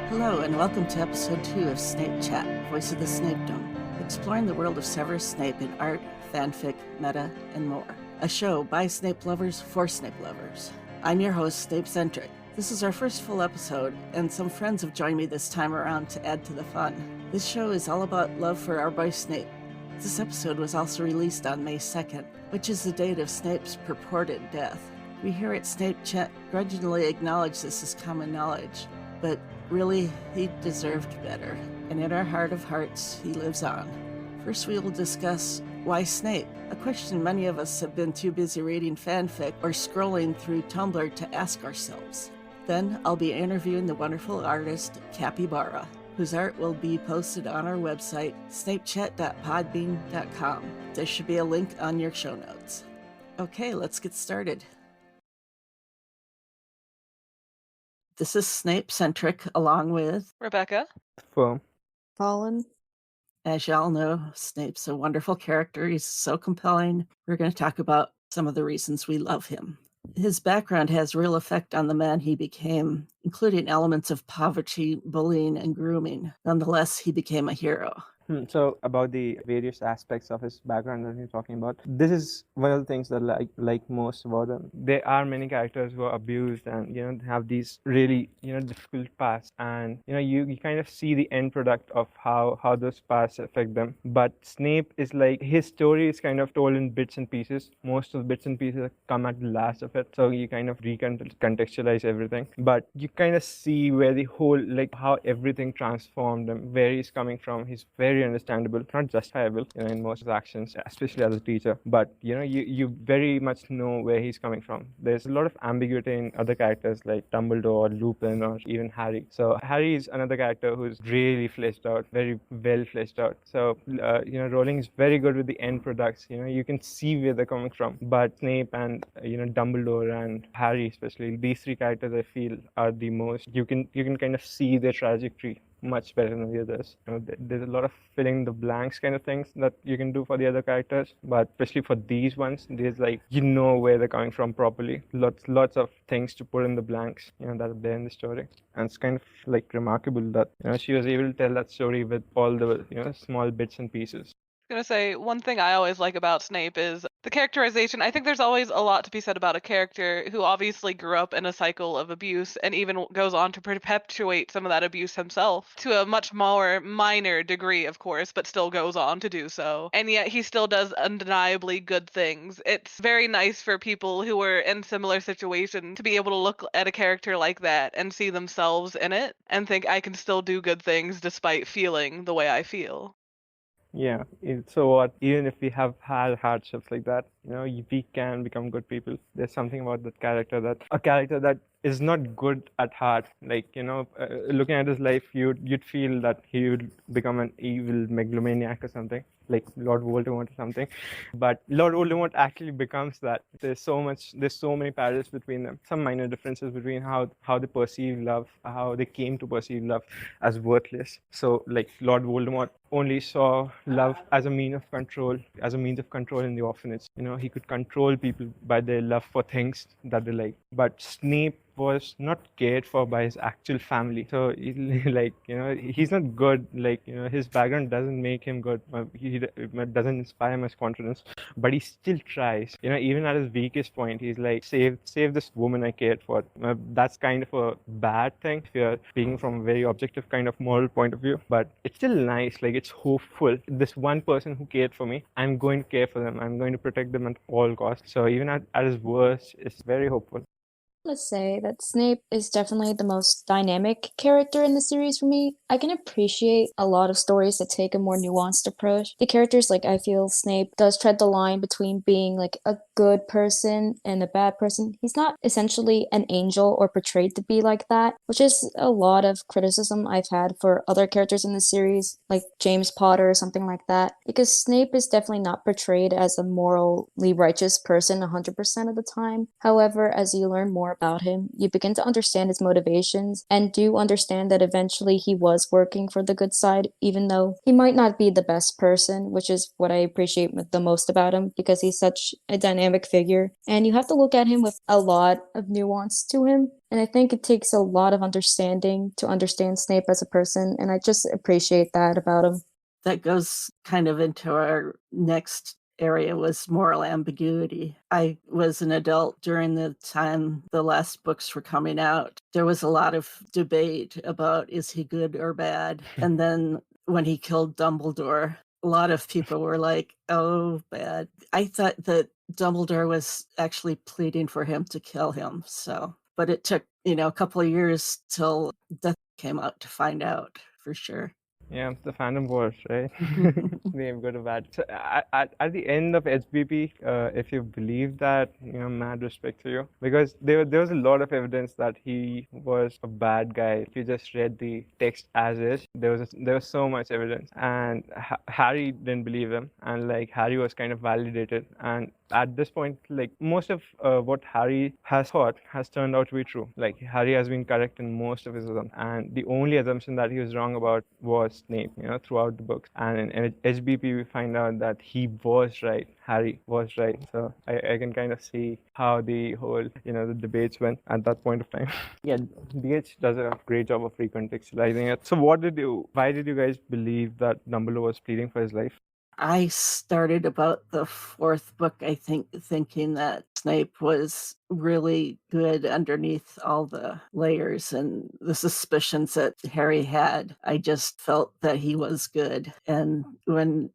Hello, and welcome to episode 2 of Snape Chat, Voice of the Snapedom, exploring the world of Severus Snape in art, fanfic, meta, and more. A show by Snape lovers for Snape lovers. I'm your host, Snapecentric. This is our first full episode, and some friends have joined me this time around to add to the fun. This show is all about love for our boy Snape. This episode was also released on May 2nd, which is the date of Snape's purported death. We here at Snape Chat grudgingly acknowledge this as common knowledge, but really, he deserved better, and in our heart of hearts, he lives on. First, we will discuss why Snape, a question many of us have been too busy reading fanfic or scrolling through Tumblr to ask ourselves. Then, I'll be interviewing the wonderful artist Capybara, whose art will be posted on our website, snapechat.podbean.com. There should be a link on your show notes. Okay, let's get started. This is Snapecentric, along with Rebecca. Colin. As y'all know, Snape's a wonderful character. He's so compelling. We're going to talk about some of the reasons we love him. His background has real effect on the man he became, including elements of poverty, bullying, and grooming. Nonetheless, he became a hero. So about the various aspects of his background that you're talking about, this is one of the things that I like most about him. There are many characters who are abused and have these really difficult pasts, and you kind of see the end product of how those pasts affect them. But Snape is like, his story is kind of told in bits and pieces. Most of the bits and pieces come at the last of it, so you kind of recontextualize everything. But you kind of see where the whole, like, how everything transformed him, where he's coming from. He's very understandable, not justifiable in most of his actions, especially as a teacher, but you very much know where he's coming from. There's a lot of ambiguity in other characters like Dumbledore, Lupin, or even Harry. So Harry is another character who's really fleshed out, very well fleshed out. So Rowling is very good with the end products. You can see where they're coming from. But Snape and Dumbledore and Harry, especially, these three characters I feel are the most, you can kind of see their trajectory much better than the others. There's a lot of filling the blanks kind of things that you can do for the other characters, but especially for these ones, there's like, where they're coming from properly. Lots of things to put in the blanks, that are there in the story. And it's kind of like remarkable that she was able to tell that story with all the small bits and pieces. Gonna say, one thing I always like about Snape is the characterization. I think there's always a lot to be said about a character who obviously grew up in a cycle of abuse and even goes on to perpetuate some of that abuse himself to a much more minor degree, of course, but still goes on to do so. And yet he still does undeniably good things. It's very nice for people who are in similar situations to be able to look at a character like that and see themselves in it and think, I can still do good things despite feeling the way I feel. Yeah, so what, even if we have had hardships like that, we can become good people. There's something about that character, that a character that is not good at heart, like, looking at his life, you'd feel that he would become an evil megalomaniac or something, like Lord Voldemort or something. But Lord Voldemort actually becomes that. There's so many parallels between them. Some minor differences between how they perceive love, how they came to perceive love as worthless. So like Lord Voldemort only saw love as a means of control in the orphanage. He could control people by their love for things that they like. But Snape was not cared for by his actual family. So he's not good. His background doesn't make him good. He doesn't inspire much confidence, but he still tries. Even at his weakest point, he's like, save this woman I cared for. That's kind of a bad thing if you're speaking from a very objective kind of moral point of view, but it's still nice. Like, it's hopeful. This one person who cared for me, I'm going to care for them. I'm going to protect them at all costs. So even at his worst, it's very hopeful. To say that Snape is definitely the most dynamic character in the series for me. I can appreciate a lot of stories that take a more nuanced approach. The characters, like, I feel Snape does tread the line between being like a good person and a bad person. He's not essentially an angel or portrayed to be like that, which is a lot of criticism I've had for other characters in the series, like James Potter or something like that, because Snape is definitely not portrayed as a morally righteous person 100% of the time. However, as you learn more about him, you begin to understand his motivations and do understand that eventually he was was working for the good side, even though he might not be the best person, which is what I appreciate the most about him, because he's such a dynamic figure. And you have to look at him with a lot of nuance to him. And I think it takes a lot of understanding to understand Snape as a person, and I just appreciate that about him. That goes kind of into our next area, was moral ambiguity. I was an adult during the time the last books were coming out. There was a lot of debate about, is he good or bad? And then when he killed Dumbledore, a lot of people were like, oh, bad. I thought that Dumbledore was actually pleading for him to kill him. But it took, a couple of years till Death came out to find out for sure. Yeah, the fandom wars, right? They've got a bad. So at the end of HBP, if you believe that, mad respect to you, because there was a lot of evidence that he was a bad guy. If you just read the text as is, there was so much evidence, and Harry didn't believe him, and like Harry was kind of validated, and at this point, like most of what Harry has thought has turned out to be true. Like Harry has been correct in most of his assumptions, and the only assumption that he was wrong about was Snape, throughout the books. And in HBP, we find out that he was right. Harry was right. So I can kind of see how the whole, the debates went at that point of time. Yeah, DH does a great job of recontextualizing it. So why did you guys believe that Dumbledore was pleading for his life? I started about the fourth book, I think, thinking that Snape was really good underneath all the layers and the suspicions that Harry had. I just felt that he was good. And when,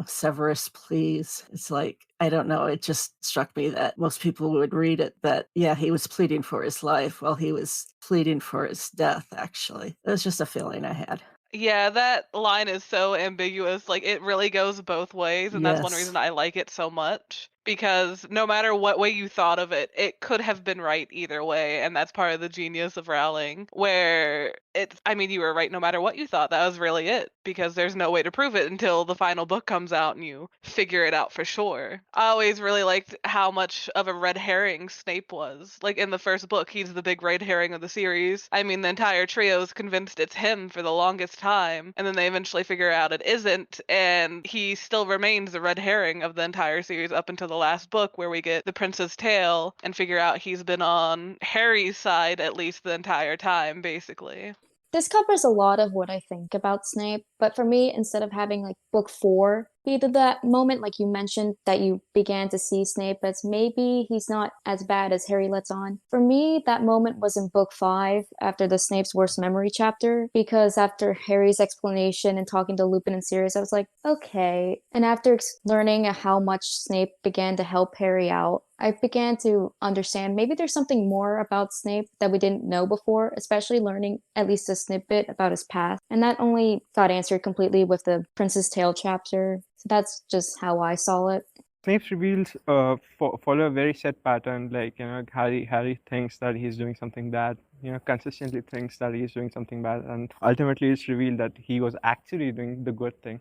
Severus, please, it's like, I don't know, it just struck me that most people would read it that, yeah, he was pleading for his life while he was pleading for his death, actually. It was just a feeling I had. Yeah, that line is so ambiguous. Like, it really goes both ways, and that's one reason I like it so much. Because no matter what way you thought of it, it could have been right either way, and that's part of the genius of Rowling, where you were right no matter what you thought. That was really it, because there's no way to prove it until the final book comes out and you figure it out for sure. I always really liked how much of a red herring Snape was. Like, in the first book, he's the big red herring of the series. The entire trio is convinced it's him for the longest time, and then they eventually figure out it isn't, and he still remains the red herring of the entire series up until the last book, where we get the Prince's Tale and figure out he's been on Harry's side at least the entire time, basically. This covers a lot of what I think about Snape, but for me, instead of having like book 4 be that moment, like you mentioned, that you began to see Snape as maybe he's not as bad as Harry lets on. For me, that moment was in book 5 after the Snape's worst memory chapter, because after Harry's explanation and talking to Lupin and Sirius, I was like, okay. And after learning how much Snape began to help Harry out, I began to understand maybe there's something more about Snape that we didn't know before, especially learning at least a snippet about his past. And that only got answered completely with the Prince's Tale chapter. So that's just how I saw it. Snape's reveals follow a very set pattern. Like, Harry thinks that he's doing something bad, consistently thinks that he's doing something bad, and ultimately it's revealed that he was actually doing the good thing.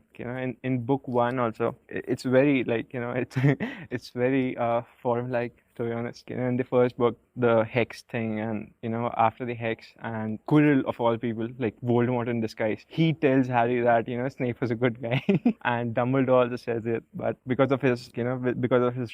In book 1 also, it's very it's very form-like, to be honest. In the first book, the hex thing, and after the hex, and Quirrell of all people, like Voldemort in disguise, he tells Harry that Snape was a good guy, and Dumbledore also says it, but because of his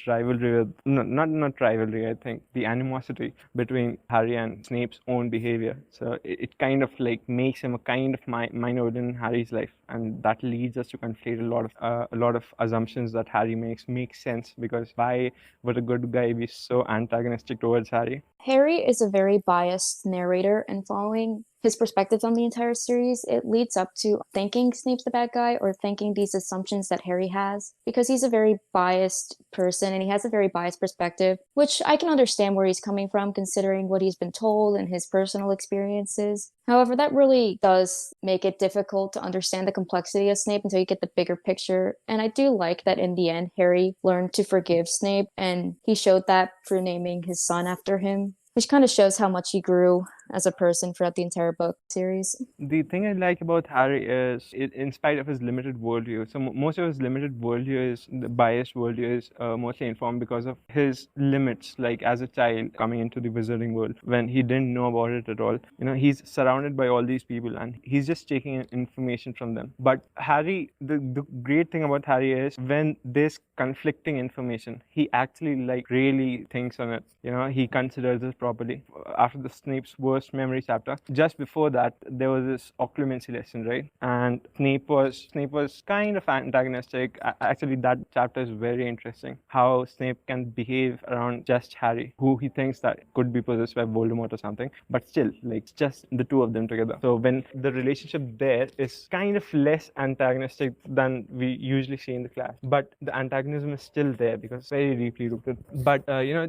rivalry with not rivalry, I think the animosity between Harry and Snape's own behavior, so it kind of like makes him a kind of minor in Harry's life, and that leads us to conflate a lot of assumptions that Harry makes sense, because why would a good guy be so antagonistic towards Harry? Harry is a very biased narrator, and following his perspectives on the entire series, it leads up to thinking Snape's the bad guy or thinking these assumptions that Harry has, because he's a very biased person and he has a very biased perspective, which I can understand where he's coming from considering what he's been told and his personal experiences. However, that really does make it difficult to understand the complexity of Snape until you get the bigger picture, and I do like that in the end, Harry learned to forgive Snape, and he showed that through naming his son after him, which kind of shows how much he grew. as a person throughout the entire book series. The thing I like about Harry is, in spite of his limited worldview, so most of his limited worldview is, the biased worldview is mostly informed because of his limits, like as a child coming into the wizarding world when he didn't know about it at all. He's surrounded by all these people and he's just taking in information from them. But Harry, the great thing about Harry is when there's conflicting information, he actually like really thinks on it. He considers it properly. After the Snape's worst memory chapter, just before that, there was this occlumency lesson, right? And Snape was kind of antagonistic. Actually, that chapter is very interesting. How Snape can behave around just Harry, who he thinks that could be possessed by Voldemort or something, but still, like, it's just the two of them together. So when the relationship there is kind of less antagonistic than we usually see in the class, but the antagonism is still there because it's very deeply rooted. But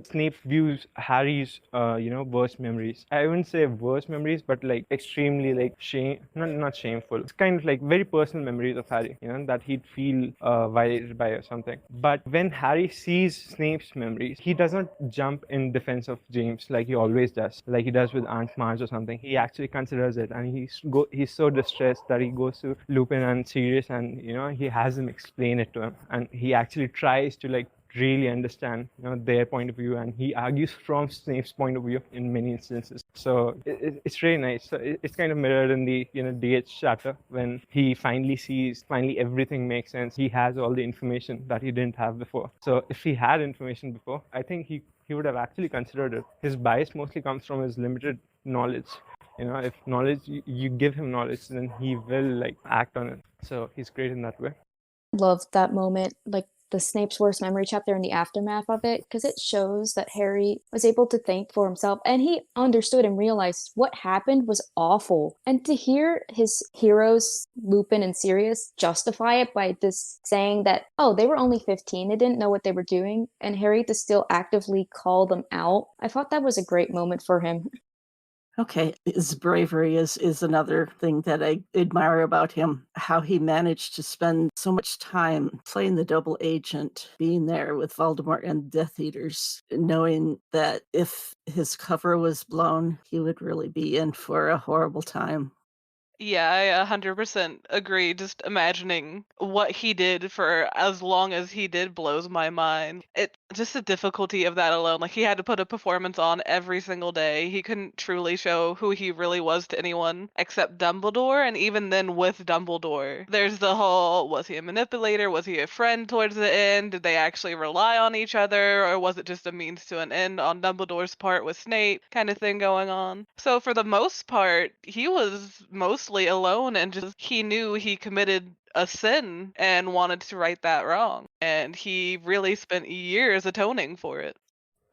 Snape views Harry's worst memories. I wouldn't say worst memories, but like extremely like not shameful. It's kind of like very personal memories of Harry, that he'd feel violated by or something. But when Harry sees Snape's memories, he doesn't jump in defense of James like he always does, like he does with Aunt Marge or something. He actually considers it, and he's so distressed that he goes to Lupin and Sirius, and he has him explain it to him, and he actually tries to like really understand their point of view, and he argues from Snape's point of view in many instances. So it's really nice. So it's kind of mirrored in the DH chapter when he finally everything makes sense. He has all the information that he didn't have before. So if he had information before, I think he would have actually considered it. His bias mostly comes from his limited knowledge. If knowledge, you give him knowledge, then he will like act on it. So he's great in that way. Loved that moment, like the Snape's worst memory chapter and the aftermath of it, because it shows that Harry was able to think for himself and he understood and realized what happened was awful. And to hear his heroes, Lupin and Sirius, justify it by this saying that, oh, they were only 15, they didn't know what they were doing, and Harry to still actively call them out, I thought that was a great moment for him. Okay, his bravery is another thing that I admire about him, how he managed to spend so much time playing the double agent, being there with Voldemort and Death Eaters, knowing that if his cover was blown, he would really be in for a horrible time. Yeah, I 100% agree. Just imagining what he did for as long as he did blows my mind. It just the difficulty of that alone. Like he had to put a performance on every single day. He couldn't truly show who he really was to anyone except Dumbledore, and even then with Dumbledore, there's the whole, was he a manipulator? Was he a friend towards the end? Did they actually rely on each other, or was it just a means to an end on Dumbledore's part with Snape kind of thing going on? So for the most part, he was mostly alone, and just he knew he committed a sin and wanted to right that wrong, and he really spent years atoning for it.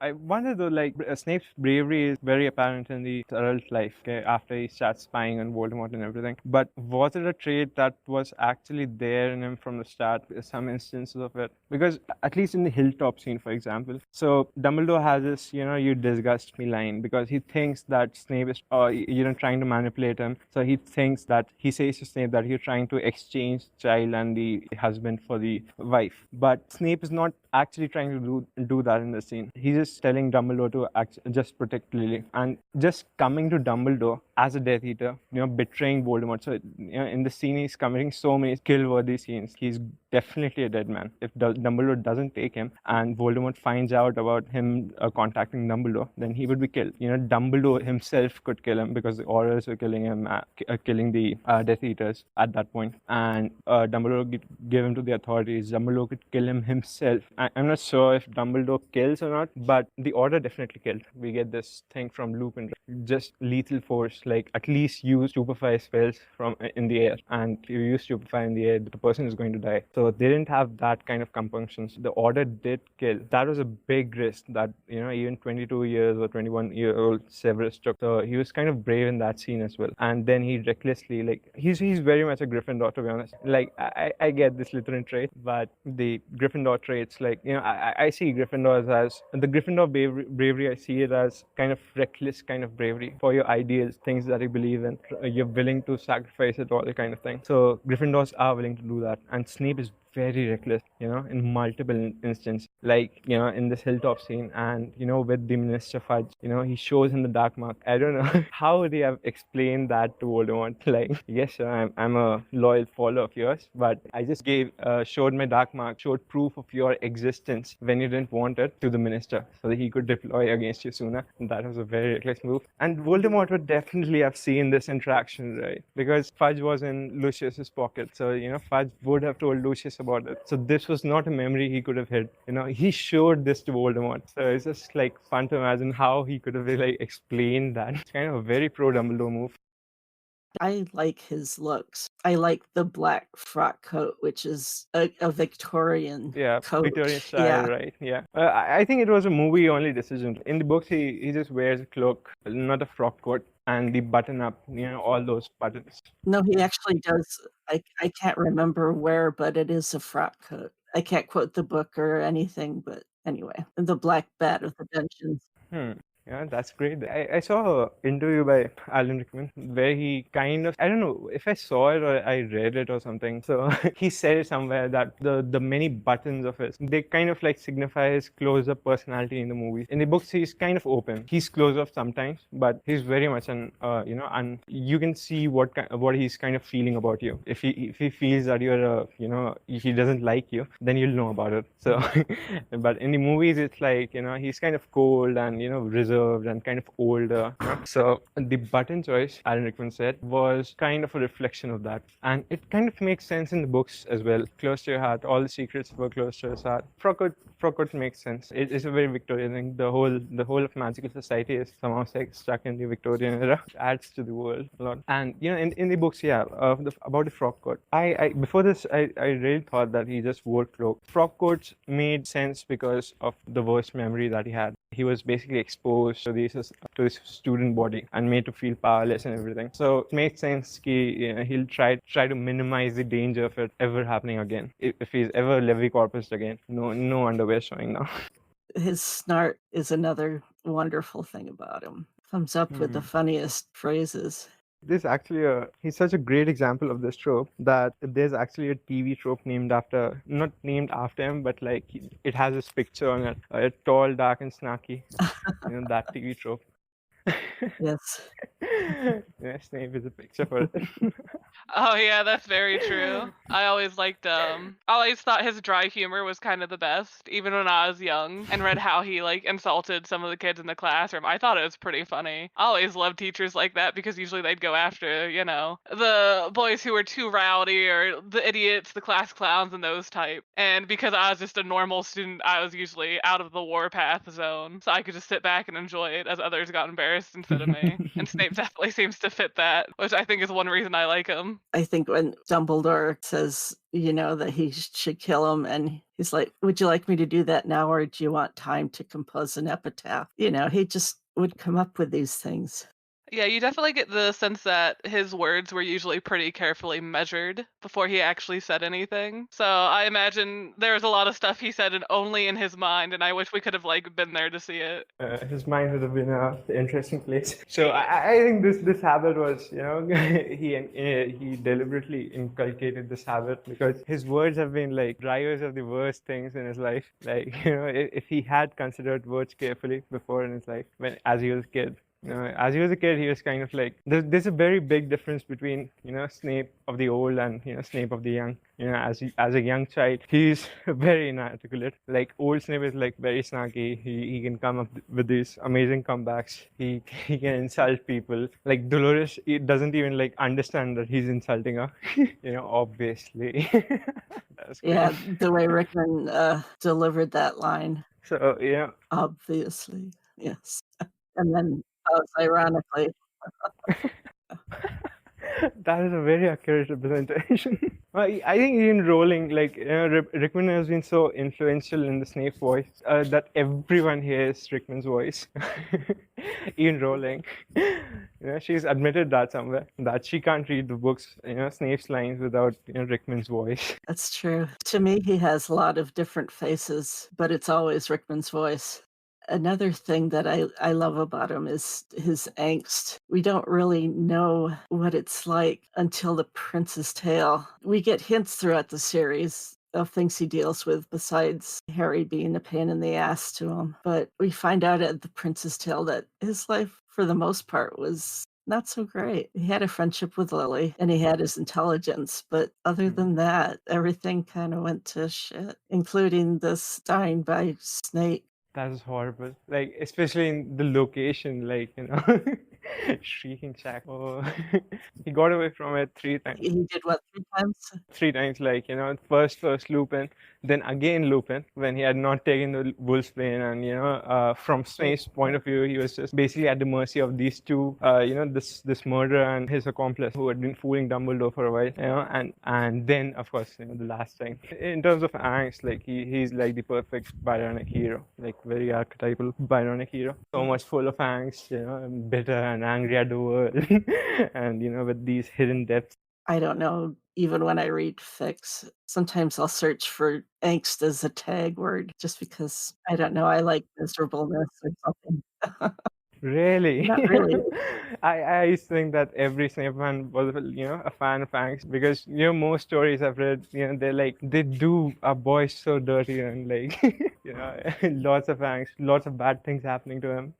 I wonder though, like Snape's bravery is very apparent in the adult life, okay, after he starts spying on Voldemort and everything. But was it a trait that was actually there in him from the start? Some instances of it, because at least in the hilltop scene, for example, so Dumbledore has this, you disgust me line because he thinks that Snape is, trying to manipulate him. So he thinks that he says to Snape that you're trying to exchange the child and the husband for the wife. But Snape is not actually trying to do that in the scene. He's just telling Dumbledore to just protect Lily, and just coming to Dumbledore as a Death Eater, betraying Voldemort. So in the scene he's committing so many kill-worthy scenes. He's definitely a dead man if Dumbledore doesn't take him, and Voldemort finds out about him contacting Dumbledore. Then he would be killed. Dumbledore himself could kill him because the Aurors were killing him, killing the Death Eaters at that point, and Dumbledore gave him to the authorities. Dumbledore could kill him himself. I'm not sure if Dumbledore kills or not, but the Order definitely killed. We get this thing from Lupin, just lethal force, like at least use stupefy spells from in the air, and if you use stupefy in the air, the person is going to die. So they didn't have that kind of compunctions. The Order did kill. That was a big risk that even 22 years or 21-year-old Severus took. So he was kind of brave in that scene as well. And then he recklessly, like he's very much a Gryffindor, to be honest. Like I get this Slytherin trait, but the Gryffindor traits, like I see Gryffindors as the Gryffindor bravery. I see it as kind of reckless kind of bravery for your ideals, things that you believe in. You're willing to sacrifice it all, kind of thing. So Gryffindors are willing to do that, and Snape is very reckless, in multiple instances. Like, in this hilltop scene and, with the Minister Fudge, he shows him the dark mark. I don't know how they have explained that to Voldemort. Like, yes, sir, I'm a loyal follower of yours, but I just showed my dark mark, showed proof of your existence when you didn't want it to the Minister so that he could deploy against you sooner. And that was a very reckless move. And Voldemort would definitely have seen this interaction, right? Because Fudge was in Lucius's pocket. So, Fudge would have told Lucius about it. So this was not a memory he could have hid. He showed this to Voldemort. So it's just like fun to imagine how he could have like explained that. It's kind of a very pro Dumbledore move. I like his looks. I like the black frock coat, which is a Victorian coat. Victorian style, right? Yeah. I think it was a movie-only decision. In the books, he just wears a cloak, not a frock coat, and the button-up, all those buttons. No, he actually does. I can't remember where, but it is a frock coat. I can't quote the book or anything, but anyway, the Black Bat of the Dungeons. Yeah, that's great. I saw an interview by Alan Rickman where he kind of, I don't know if I saw it or I read it or something. So he said somewhere that the many buttons of his, they kind of like signify his close-up personality in the movies. In the books, he's kind of open. He's close-up sometimes, but he's very much and you can see what he's kind of feeling about you. If he feels that you're if he doesn't like you, then you'll know about it. So, but in the movies, it's like, he's kind of cold and, reserved and kind of older. So the button choice, Alan Rickman said, was kind of a reflection of that. And it kind of makes sense in the books as well. Close to your heart, all the secrets were close to his heart. Frockcoat makes sense. It's a very Victorian thing. The whole of magical society is somehow stuck in the Victorian era. It adds to the world a lot. And in the books, about the frockcoat. I before this I really thought that he just wore cloak. Frockcoats made sense because of the worst memory that he had. He was basically exposed to this student body and made to feel powerless and everything. So it made sense he'll try to minimize the danger of it ever happening again. If he's ever Levi Corpus again, no underwear showing now. His snart is another wonderful thing about him. Comes up with the funniest phrases. This actually he's such a great example of this trope that there's actually a TV trope not named after him, but like it has his picture on it. Tall, dark, and snarky. That TV trope. Yes. Yeah, Snape is a picture for it. Oh yeah, that's very true. I always thought his dry humor was kind of the best, even when I was young and read how he like insulted some of the kids in the classroom. I thought it was pretty funny. I always loved teachers like that because usually they'd go after, the boys who were too rowdy or the idiots, the class clowns and those type. And because I was just a normal student, I was usually out of the warpath zone. So I could just sit back and enjoy it as others got embarrassed instead of me. And Snape definitely seems to fit that, which I think is one reason I like him. I think when Dumbledore says, that he should kill him, and he's like, would you like me to do that now, or do you want time to compose an epitaph? He just would come up with these things. Yeah, you definitely get the sense that his words were usually pretty carefully measured before he actually said anything. So I imagine there was a lot of stuff he said only in his mind, and I wish we could have been there to see it. His mind would have been an interesting place. So I think this habit was, he deliberately inculcated this habit because his words have been like drivers of the worst things in his life. Like, if he had considered words carefully before in his life, as he was a kid. As he was a kid, he was kind of like, there's a very big difference between, Snape of the old and, Snape of the young. As a young child, he's very inarticulate. Like, old Snape is like very snarky. He can come up with these amazing comebacks. He can insult people. Like, Dolores doesn't even like understand that he's insulting her, obviously. Yeah, the way Rickman delivered that line. So, Obviously, yes. And then ironically. That is a very accurate representation. I think Ian Rowling, Rickman has been so influential in the Snape voice that everyone hears Rickman's voice. Ian Rowling, she's admitted that somewhere, that she can't read the books, Snape's lines without, Rickman's voice. That's true. To me, he has a lot of different faces, but it's always Rickman's voice. Another thing that I love about him is his angst. We don't really know what it's like until The Prince's Tale. We get hints throughout the series of things he deals with besides Harry being a pain in the ass to him. But we find out at The Prince's Tale that his life, for the most part, was not so great. He had a friendship with Lily and he had his intelligence, but other than that, everything kind of went to shit, including this dying by Snape. That is horrible. Like, especially in the location, like, you know, Shrieking Shack. Oh, he got away from it 3 times. He did what, 3 times? 3 times, like, you know, first Lupin, then again Lupin, when he had not taken the Wolf's Bane, and, you know, from Snape's point of view, he was just basically at the mercy of these two, you know, this murderer and his accomplice who had been fooling Dumbledore for a while, you know, and then, of course, you know, the last thing. In terms of angst, like, he's like the perfect Byronic hero, like, very archetypal Byronic hero. So much full of angst, you know, bitter and angry at the world, and, you know, with these hidden depths. I don't know, even when I read fics, sometimes I'll search for angst as a tag word just because, I don't know, I like miserableness or something. Really? Not really. I used to think that every Snape fan was, you know, a fan of angst, because, you know, most stories I've read, you know, they're like, they do our boys so dirty, and, like, you know, lots of angst, lots of bad things happening to him.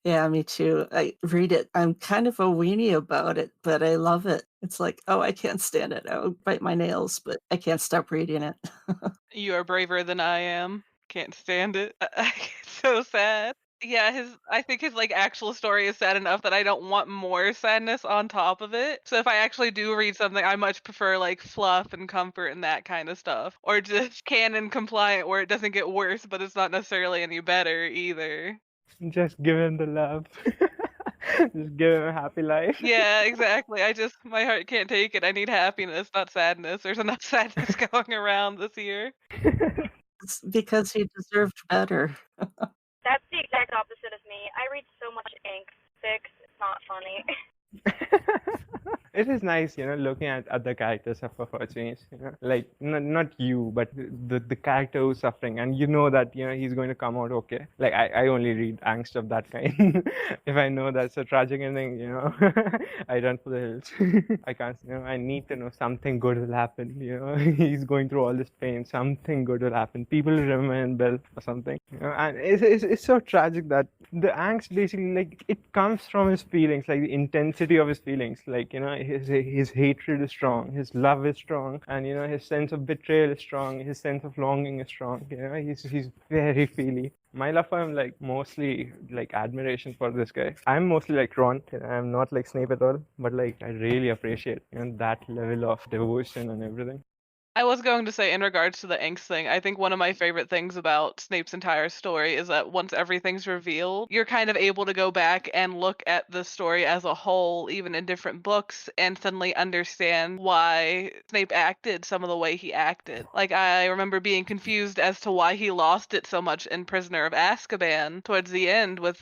Yeah, me too. I read it. I'm kind of a weenie about it, but I love it. It's like, oh, I can't stand it. I'll bite my nails, but I can't stop reading it. You are braver than I am. Can't stand it. It's so sad. Yeah, I think his like actual story is sad enough that I don't want more sadness on top of it. So if I actually do read something, I much prefer like fluff and comfort and that kind of stuff. Or just canon compliant where it doesn't get worse, but it's not necessarily any better either. Just give him the love. Just give him a happy life. Yeah, exactly. My heart can't take it. I need happiness, not sadness. There's enough sadness going around this year. It's because he deserved better. That's the exact opposite of me. I read so much angst fics, it's not funny. It is nice, you know, looking at other characters suffer for a change, you know, like not you, but the character who's suffering, and you know that, you know, he's going to come out okay. Like, I only read angst of that kind. If I know that's a tragic ending, you know, I run for the hills. I can't, you know, I need to know something good will happen, you know. He's going through all this pain, something good will happen. People will remember him well or something, you know. And it's so tragic that the angst basically, like, it comes from his feelings, like the intensity of his feelings, like, you know, his hatred is strong, his love is strong, and, you know, his sense of betrayal is strong, his sense of longing is strong, you know. He's very feely. My love for him, like, mostly like admiration for this guy. I'm mostly like Ron, you know, I'm not like Snape at all, but like I really appreciate, you know, that level of devotion and everything. I was going to say, in regards to the angst thing, I think one of my favorite things about Snape's entire story is that once everything's revealed, you're kind of able to go back and look at the story as a whole, even in different books, and suddenly understand why Snape acted some of the way he acted. Like, I remember being confused as to why he lost it so much in Prisoner of Azkaban towards the end with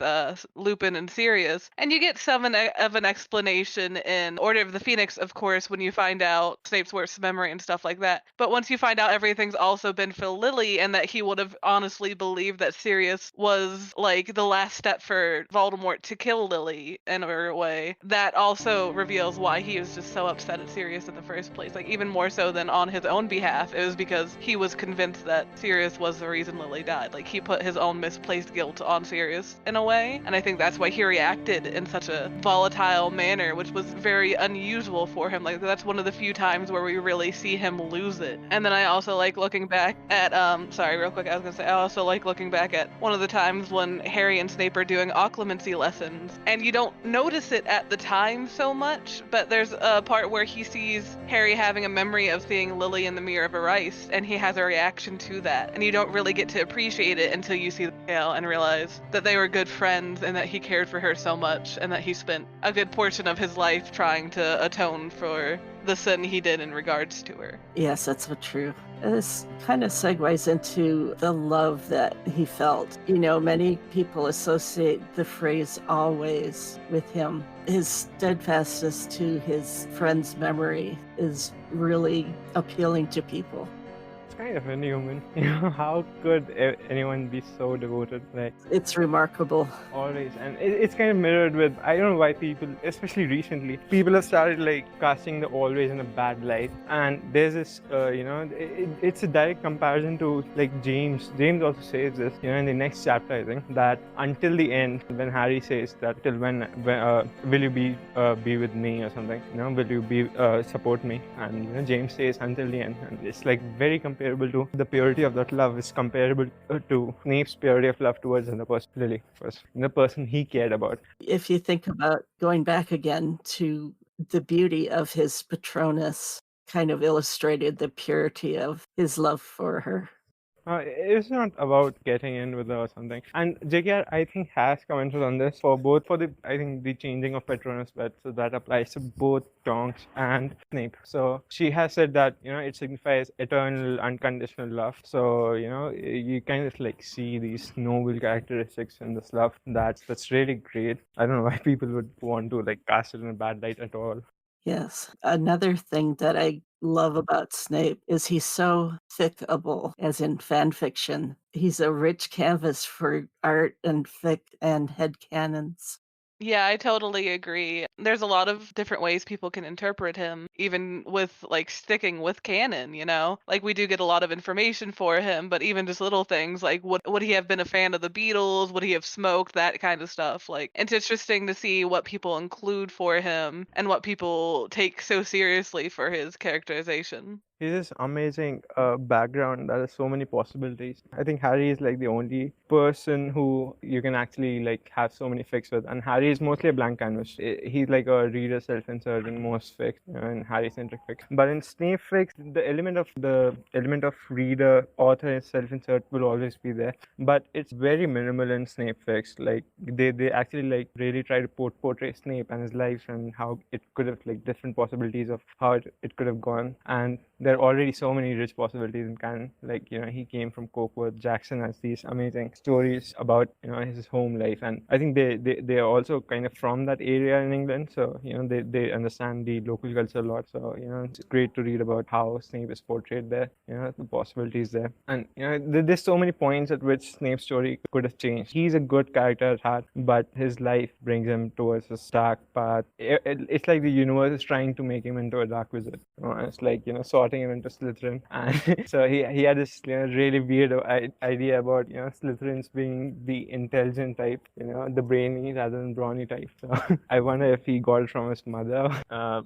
Lupin and Sirius. And you get some of an explanation in Order of the Phoenix, of course, when you find out Snape's worst memory and stuff like that. But once you find out everything's also been for Lily, and that he would have honestly believed that Sirius was like the last step for Voldemort to kill Lily in a way, that also reveals why he was just so upset at Sirius in the first place. Like, even more so than on his own behalf, it was because he was convinced that Sirius was the reason Lily died. Like, he put his own misplaced guilt on Sirius in a way, and I think that's why he reacted in such a volatile manner, which was very unusual for him. Like, that's one of the few times where we really see him lose it. And then I also like looking back at sorry, real quick, I was gonna say I also like looking back at one of the times when Harry and Snape are doing occlumency lessons, and you don't notice it at the time so much, but there's a part where he sees Harry having a memory of seeing Lily in the Mirror of Ice, and he has a reaction to that, and you don't really get to appreciate it until you see the tale and realize that they were good friends and that he cared for her so much, and that he spent a good portion of his life trying to atone for the sin he did in regards to her. Yes, that's so true. This kind of segues into the love that he felt. You know, many people associate the phrase always with him. His steadfastness to his friend's memory is really appealing to people. It's kind of inhuman. How could anyone be so devoted? Like, It's remarkable. always, and it's kind of mirrored with, I don't know why people, especially recently, people have started like casting the always in a bad light. And there's this it's a direct comparison to like James also says this, in the next chapter, I think, that until the end, when Harry says that, till when will you be with me or something, will you be support me, and James says until the end. And it's like very comparable to the purity of that love is comparable to Snape's purity of love towards another person, Lily, first, the person he cared about. If you think about going back again to the beauty of his Patronus, kind of illustrated the purity of his love for her. It's not about getting in with her or something. And JKR, I think, has commented on this for the changing of Patronus, but so that applies to both Tonks and Snape. So she has said that, it signifies eternal, unconditional love. So, you kind of like see these noble characteristics in this love. That's really great. I don't know why people would want to like cast it in a bad light at all. Yes. Another thing that I love about Snape is he's so fickable, as in fan fiction. He's a rich canvas for art and fic and headcanons. Yeah, I totally agree. There's a lot of different ways people can interpret him, even with like sticking with canon, Like we do get a lot of information for him, but even just little things like would he have been a fan of the Beatles? Would he have smoked? That kind of stuff. Like it's interesting to see what people include for him and what people take so seriously for his characterization. He has amazing background that has so many possibilities. I think Harry is like the only person who you can actually like have so many fics with, and Harry is mostly a blank canvas. He's like a reader self-insert in most fics, in Harry-centric fics. But in Snape fics, the element of reader author self-insert will always be there. But it's very minimal in Snape fics. Like they actually like really try to portray Snape and his life and how it could have like different possibilities of how it could have gone. And there are already so many rich possibilities in canon. Like, he came from Cokeworth. Jackson has these amazing stories about, his home life. And I think they are also kind of from that area in England. So, they understand the local culture a lot. So, it's great to read about how Snape is portrayed there, the possibilities there. And, there's so many points at which Snape's story could have changed. He's a good character at heart, but his life brings him towards a dark path. It's like the universe is trying to make him into a dark wizard. It's like, sorting him into Slytherin. And so he had this really weird idea about Slytherins being the intelligent type, the brainy rather than brawny type. So I wonder if he got it from his mother. I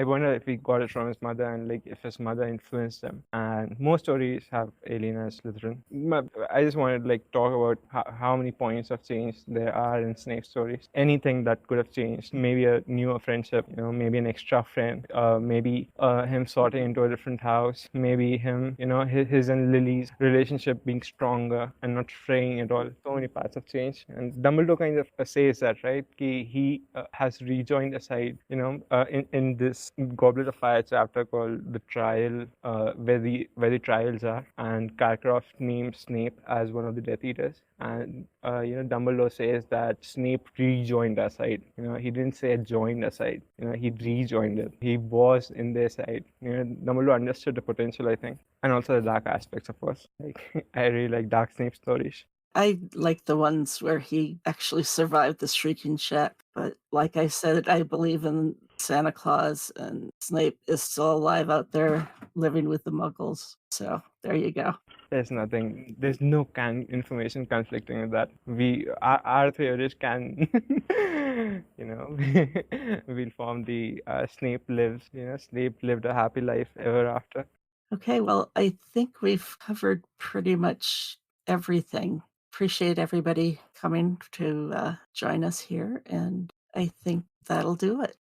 wonder if he got it from his mother and like if his mother influenced him. And most stories have Alien as Slytherin. But I just wanted to like talk about how many points of change there are in Snape's stories. Anything that could have changed. Maybe a newer friendship, maybe an extra friend, maybe him sorting into a different house, maybe him, his and Lily's relationship being stronger and not fraying at all. So many paths of change. And Dumbledore kind of says that, right? He has rejoined a side, in this Goblet of Fire chapter called The Trial, where the trials are, and Karkaroff names Snape as one of the Death Eaters. And Dumbledore says that Snape rejoined our side. He didn't say joined our side. He rejoined it. He was in their side. Dumbledore understood the potential, I think, and also the dark aspects, of course. Like I really like dark Snape stories. I like the ones where he actually survived the Shrieking Shack. But like I said, I believe in Santa Claus, and Snape is still alive out there living with the Muggles. So there you go. There's no information conflicting with that. Our theories can, we'll form the Snape lives, Snape lived a happy life ever after. Okay, well, I think we've covered pretty much everything. Appreciate everybody coming to join us here, and I think that'll do it.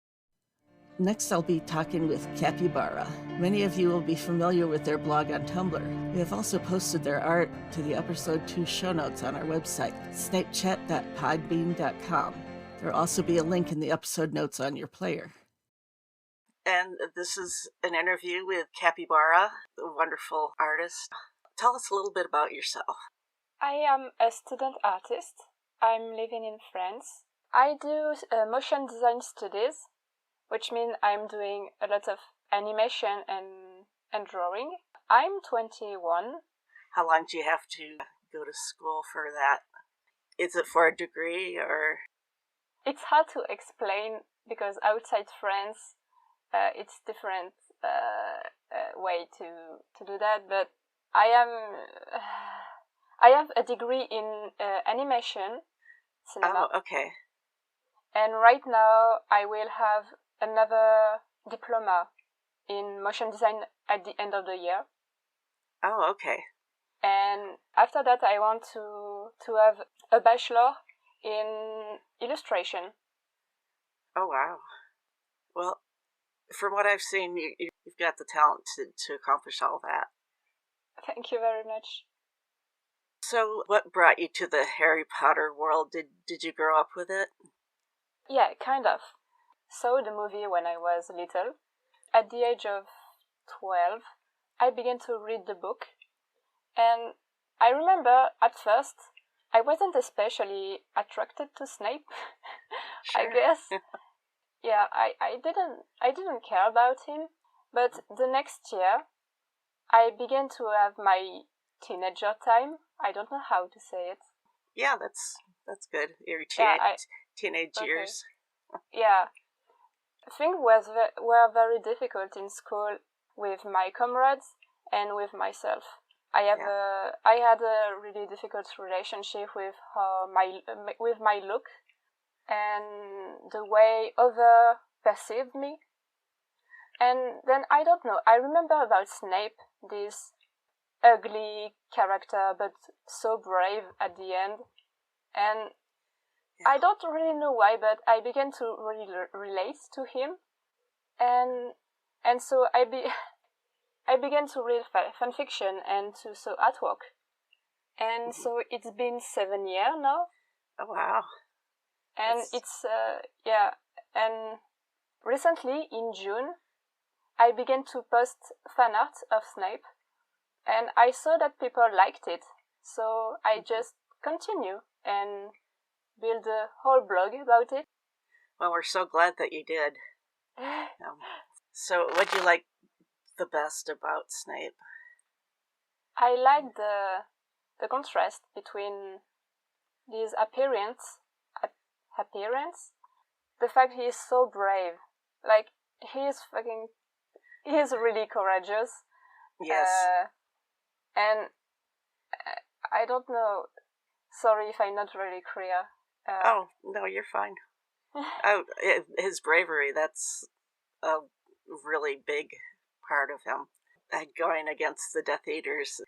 Next, I'll be talking with Capybara. Many of you will be familiar with their blog on Tumblr. They have also posted their art to the episode 2 show notes on our website, snapechat.podbean.com. There will also be a link in the episode notes on your player. And this is an interview with Capybara, a wonderful artist. Tell us a little bit about yourself. I am a student artist. I'm living in France. I do motion design studies, which means I'm doing a lot of animation and drawing. I'm 21. How long do you have to go to school for that? Is it for a degree or? It's hard to explain because outside France, it's different way to do that. But I have a degree in animation, cinema. Oh, okay. And right now, I will have another diploma in motion design at the end of the year. Oh, okay. And after that, I want to have a bachelor in illustration. Oh, wow. Well, from what I've seen, you've got the talent to accomplish all that. Thank you very much. So, what brought you to the Harry Potter world? Did you grow up with it? Yeah, kind of. Saw the movie when I was little. At the age of 12, I began to read the book. And I remember at first, I wasn't especially attracted to Snape. Sure. I guess. Yeah, I didn't care about him. But the next year, I began to have my teenager time. I don't know how to say it. Yeah, that's good. Your teenage okay. years. Yeah, things were very difficult in school with my comrades and with myself. I had a really difficult relationship with my look and the way others perceived me. And then I don't know. I remember about Snape, this ugly character, but so brave at the end. And yeah. I don't really know why, but I began to really relate to him, and so I began to read fanfiction and to sew artwork, and so it's been 7 years now. Oh wow! And it's and recently in June, I began to post fan art of Snape, and I saw that people liked it, so I just continue and build a whole blog about it. Well, we're so glad that you did. So, what do you like the best about Snape? I like the contrast between his appearance, the fact he is so brave. Like, he is really courageous. Yes. And I don't know, sorry if I'm not really clear. Oh, no, you're fine. His bravery, that's a really big part of him. Going against the Death Eaters.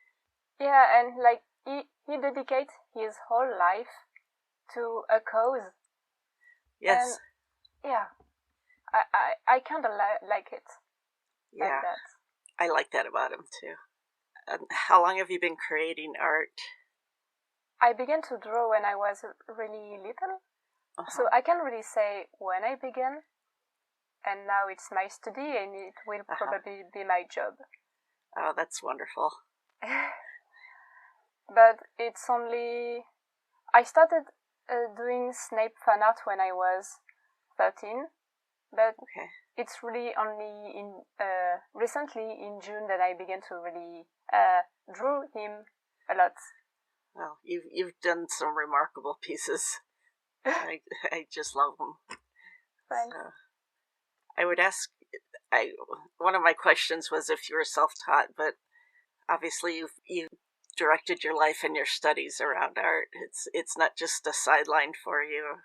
Yeah, and like, he dedicates his whole life to a cause. Yes. And, yeah, I kind of like it. Yeah, like that. I like that about him too. How long have you been creating art? I began to draw when I was really little, so I can't really say when I began, and now it's my study and it will probably be my job. Oh, that's wonderful. But it's only... I started doing Snape fan art when I was 13, but it's really only recently in June that I began to really draw him a lot. Well, you've done some remarkable pieces. I just love them. Thanks. So, I would ask. One of my questions was if you were self-taught, but obviously you directed your life and your studies around art. It's not just a sideline for you.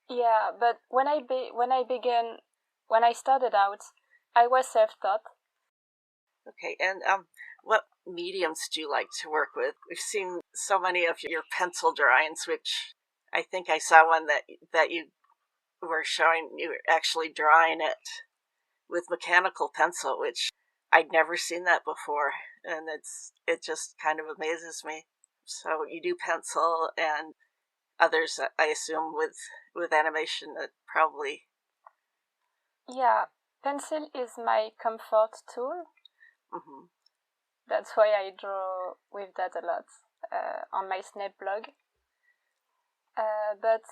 Yeah, but when I started out, I was self-taught. Okay, and what mediums do you like to work with? We've seen so many of your pencil drawings, which I think I saw one that you were showing. You were actually drawing it with mechanical pencil, which I'd never seen that before, and it just kind of amazes me. So you do pencil and others, I assume, with animation that probably. Yeah, pencil is my comfort tool. Mm-hmm. That's why I draw with that a lot on my Snape blog. But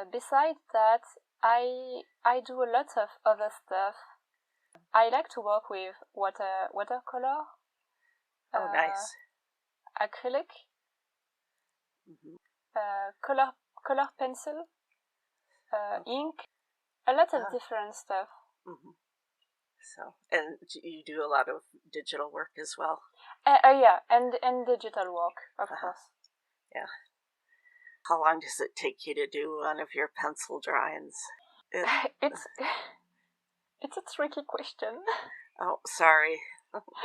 besides that, I do a lot of other stuff. I like to work with watercolor. Oh, nice. Acrylic, Hmm. color pencil, ink, a lot of different stuff. Hmm. So, and you do a lot of digital work as well? Yeah, and digital work, of course. Yeah. How long does it take you to do one of your pencil drawings? It's a tricky question. Oh, sorry.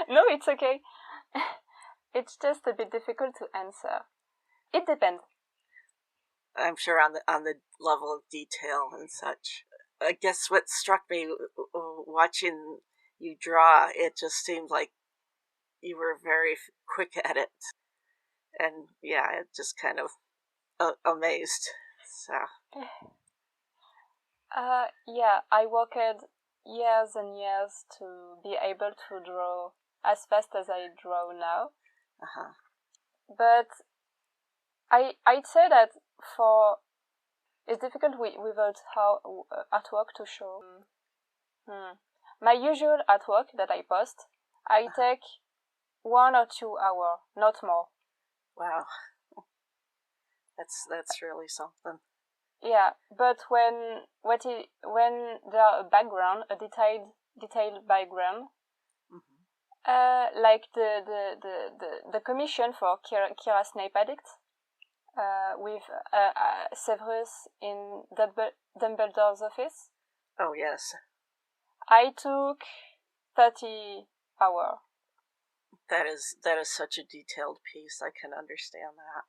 No, it's okay. It's just a bit difficult to answer. It depends. I'm sure on the level of detail and such. I guess what struck me watching you draw, it just seemed like you were very quick at it, and yeah, it just kind of amazed. So. Yeah, I worked years and years to be able to draw as fast as I draw now. But I'd say that it's difficult without how artwork to show. My usual artwork that I post, I take 1 or 2 hours, not more. Wow, that's really something. Yeah, but when there a background, a detailed background, like the commission for Kira Snape Addict, with Severus in Dumbledore's office. Oh yes. I took 30 hours. That is such a detailed piece. I can understand that.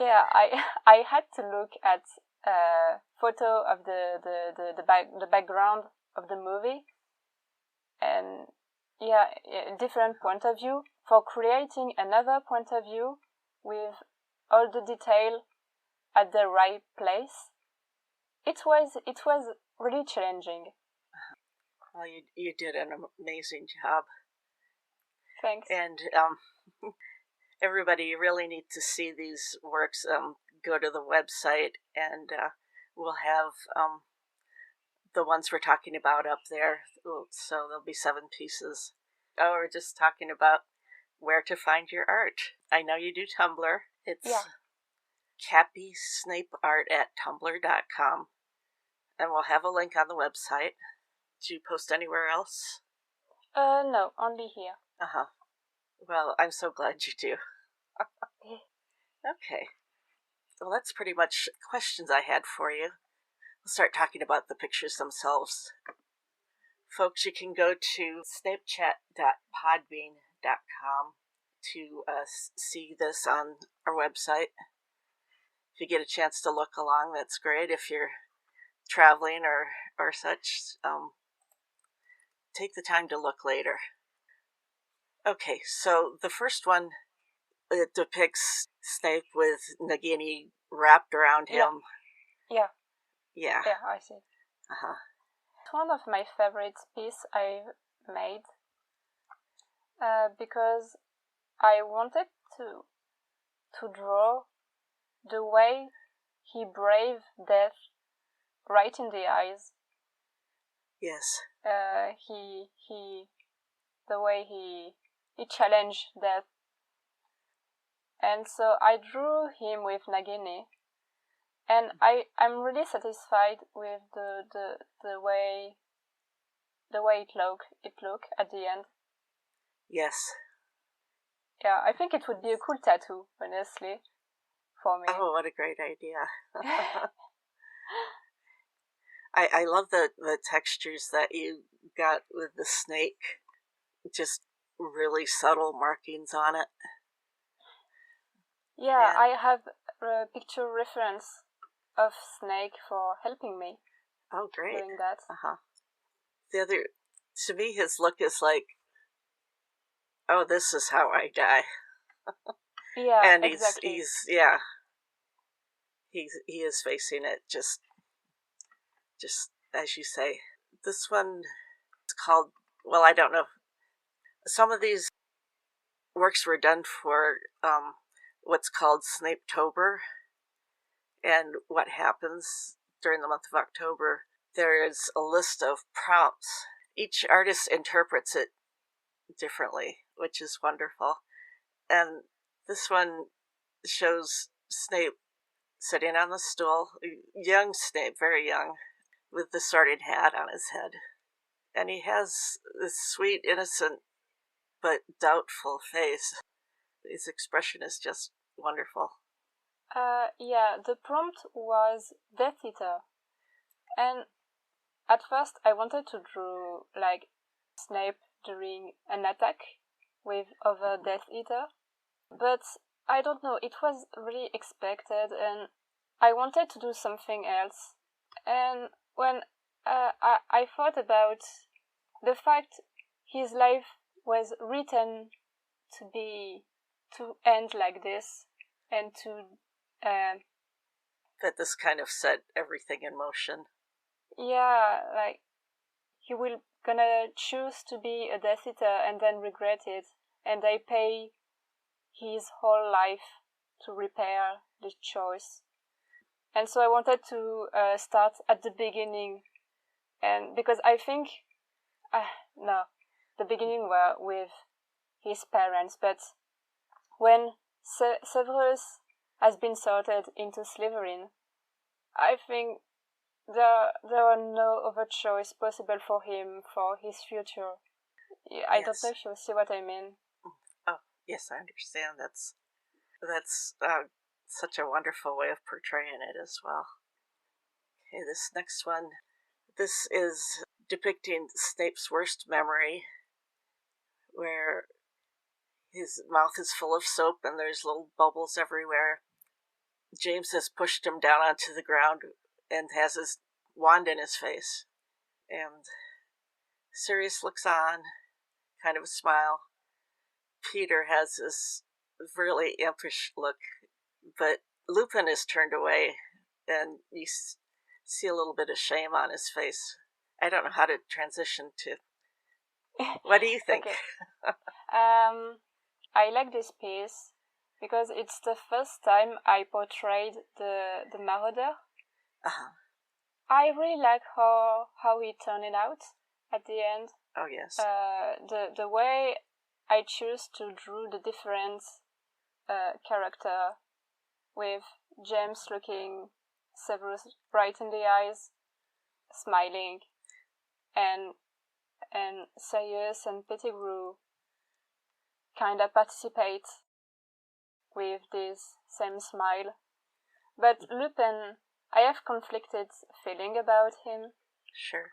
Yeah, I had to look at a photo of the background of the movie, and yeah, different point of view for creating another point of view with all the detail at the right place. It was really challenging. Well, you did an amazing job. Thanks. And everybody, you really need to see these works. Go to the website, and we'll have the ones we're talking about up there. So there'll be 7 pieces. Oh, we're just talking about where to find your art. I know you do Tumblr. It's capysnapeart@tumblr.com. And we'll have a link on the website. Do you post anywhere else? No, only here. Well, I'm so glad you do. Okay. Well, that's pretty much questions I had for you. We'll start talking about the pictures themselves. Folks, you can go to snapechat.podbean.com to see this on our website. If you get a chance to look along, that's great. If you're traveling or such, take the time to look later. Okay, so the first one, it depicts Snape with Nagini wrapped around him. Yeah, Yeah. I see. It's one of my favorite pieces I've made, because I wanted to draw the way he braved death right in the eyes. Yes. The way he challenged death. And so I drew him with Nagini, and I'm really satisfied with the way it look at the end. Yes. Yeah, I think it would be a cool tattoo, honestly, for me. Oh, what a great idea. I love the textures that you got with the snake. Just really subtle markings on it. Yeah, I have a picture reference of Snake for helping me. Oh, great. Doing that. The other, to me, his look is like, oh, this is how I die. Yeah, and exactly. he is facing it just as you say. This one is called, well, I don't know. Some of these works were done for what's called Snapetober, and what happens during the month of October, there is a list of prompts. Each artist interprets it differently, which is wonderful. And this one shows Snape sitting on the stool, young Snape, very young, with the sorted hat on his head. And he has this sweet, innocent, but doubtful face. His expression is just wonderful. Yeah, the prompt was Death Eater. And at first I wanted to draw like Snape during an attack with other Death Eater. But I don't know, it was really expected and I wanted to do something else. And when I thought about the fact his life was written to end like this and to that this kind of set everything in motion. Yeah, like he will gonna choose to be a Death Eater and then regret it, and they pay his whole life to repair the choice. And so I wanted to start at the beginning, and because I think no, the beginning were with his parents, but when Severus has been sorted into Slytherin, I think there are no other choice possible for him for his future. I don't know if you see what I mean. Oh, yes, I understand. That's such a wonderful way of portraying it as well. Okay, this next one. This is depicting Snape's worst memory, where his mouth is full of soap and there's little bubbles everywhere. James has pushed him down onto the ground and has his wand in his face. And Sirius looks on, kind of a smile. Peter has this really impish look, but Lupin is turned away, and you see a little bit of shame on his face. I don't know how to transition to. What do you think? Okay. I like this piece because it's the first time I portrayed the Marauder. Uh-huh. I really like how he turned it out at the end. Oh yes. The way I choose to draw the different character, with James looking Severus right in the eyes, smiling, and Sirius and Pettigrew kinda participate with this same smile. But Lupin, I have conflicted feeling about him. Sure.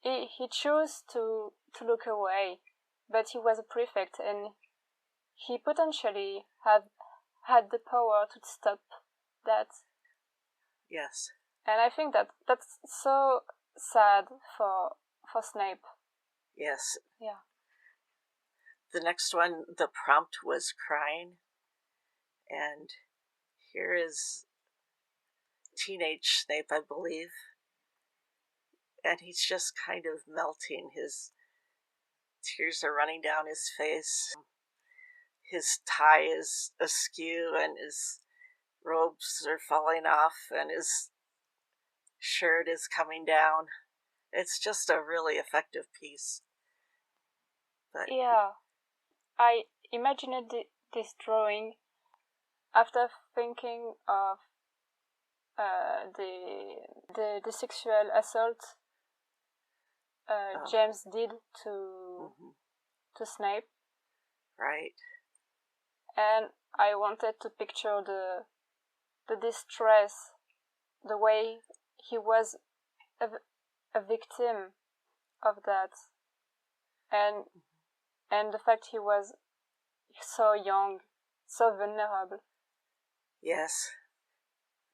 He chose to look away, but he was a prefect and he potentially had the power to stop that. Yes. And I think that's so sad for Snape. Yes. Yeah. The next one, the prompt was crying, and here is teenage Snape, I believe, and he's just kind of melting. His tears are running down his face. His tie is askew, and his robes are falling off, and his shirt is coming down. It's just a really effective piece. But yeah, I imagined this drawing after thinking of the sexual assault James did to Snape. Right. And I wanted to picture the distress, the way he was a victim of that, and the fact he was so young, so vulnerable. Yes.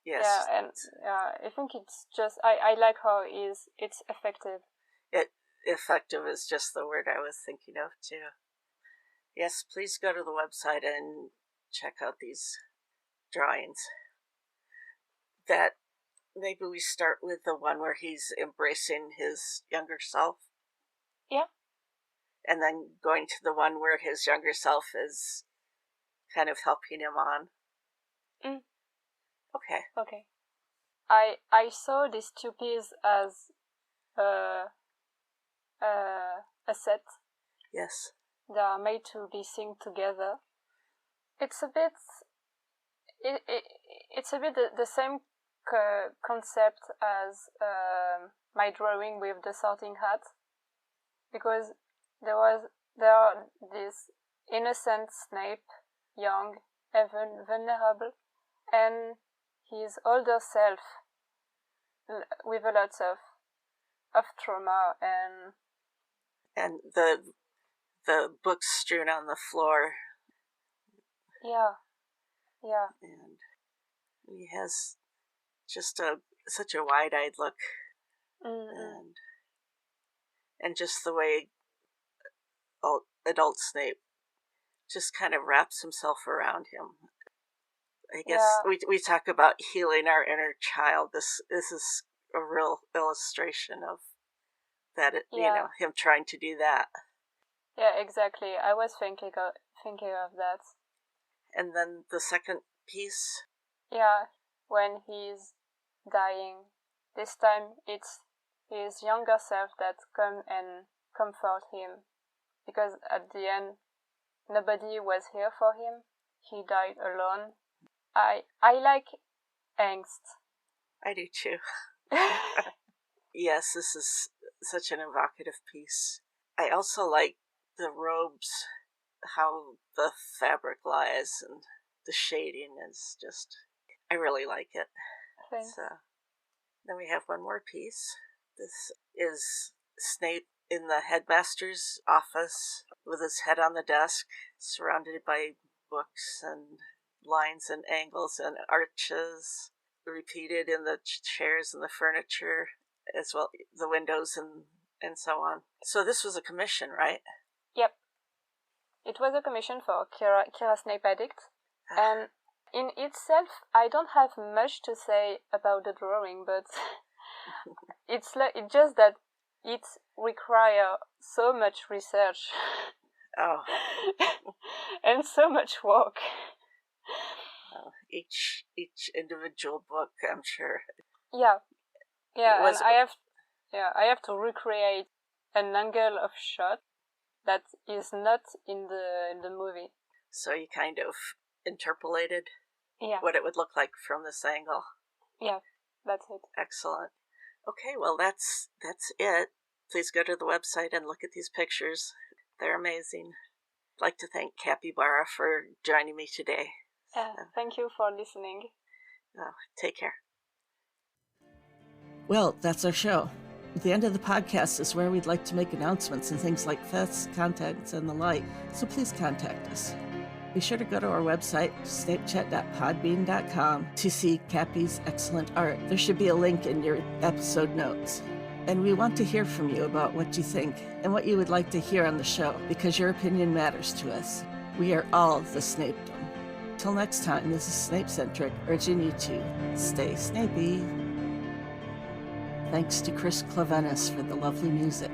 Yes. Yeah, and I think it's just I like how it's effective. Effective is just the word I was thinking of too. Yes, please go to the website and check out these drawings. That maybe we start with the one where he's embracing his younger self. Yeah. And then going to the one where his younger self is kind of helping him on. Okay. I saw these two pieces as a set. Yes. They are made to be seen together. it's a bit it's a bit the same concept as my drawing with the Sorting Hat, because there are this innocent Snape, young, even vulnerable, and his older self with a lot of trauma and the books strewn on the floor. Yeah. And he has just such a wide-eyed look, and just the way adult Snape just kind of wraps himself around him. I guess we talk about healing our inner child. This is a real illustration of that. Him trying to do that. Yeah, exactly. I was thinking of that. And then the second piece. Yeah, when he's dying. This time it's his younger self that come and comfort him, because at the end nobody was here for him. He died alone. I like angst. I do too. Yes, this is such an evocative piece. I also like the robes, how the fabric lies, and the shading is just, I really like it. Thanks. So, then we have one more piece. This is Snape in the headmaster's office with his head on the desk, surrounded by books and lines and angles and arches repeated in the chairs and the furniture, as well the windows and so on. So this was a commission, right? Yep. It was a commission for Kira Snape Addict, and in itself I don't have much to say about the drawing, but it's just that it requires so much research. Oh. And so much work. Each individual book, I'm sure. Yeah, and I have to recreate an angle of shot that is not in the movie. So you kind of interpolated what it would look like from this angle. Yeah, that's it. Excellent. Okay, well that's it. Please go to the website and look at these pictures. They're amazing. I'd like to thank Capybara for joining me today. Thank you for listening. Take care. Well, that's our show. At the end of the podcast is where we'd like to make announcements and things like fests, contacts, and the like, so please contact us. Be sure to go to our website, snapechat.podbean.com, to see Cappy's excellent art. There should be a link in your episode notes. And we want to hear from you about what you think and what you would like to hear on the show, because your opinion matters to us. We are all the Snapedom. Till next time, this is Snapecentric, urging you to stay Snapey. Thanks to Chris Clavenis for the lovely music.